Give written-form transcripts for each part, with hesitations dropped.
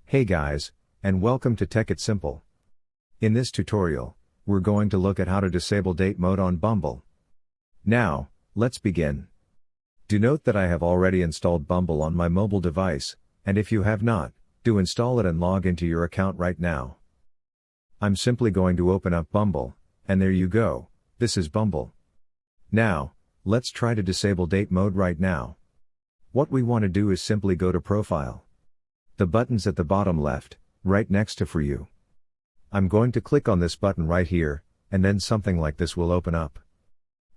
Hey guys, and welcome to Tech It Simple. In this tutorial, we're going to look at how to disable date mode on Bumble. Now, let's begin. Do note that I have already installed Bumble on my mobile device, and if you have not, do install it and log into your account right now. I'm simply going to open up Bumble, and there you go, this is Bumble. Now, let's try to disable date mode right now. What we want to do is simply go to Profile. The button's at the bottom left, right next to For You. I'm going to click on this button right here, and then something like this will open up.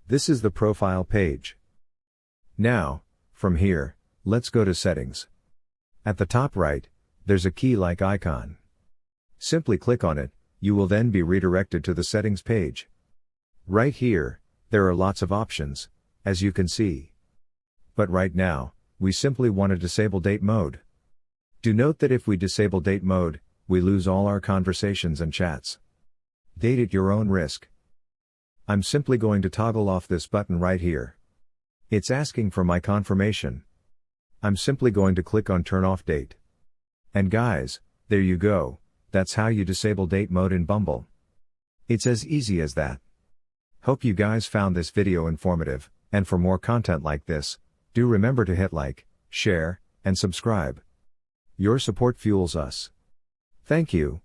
This is the profile page. Now, from here, let's go to Settings. At the top right, there's a key-like icon. Simply click on it, you will then be redirected to the Settings page. Right here, there are lots of options, as you can see. But right now, we simply want to disable date mode. Do note that if we disable date mode, we lose all our conversations and chats. Date at your own risk. I'm simply going to toggle off this button right here. It's asking for my confirmation. I'm simply going to click on Turn Off Date. And guys, there you go, that's how you disable date mode in Bumble. It's as easy as that. Hope you guys found this video informative, and for more content like this, do remember to hit like, share, and subscribe. Your support fuels us. Thank you.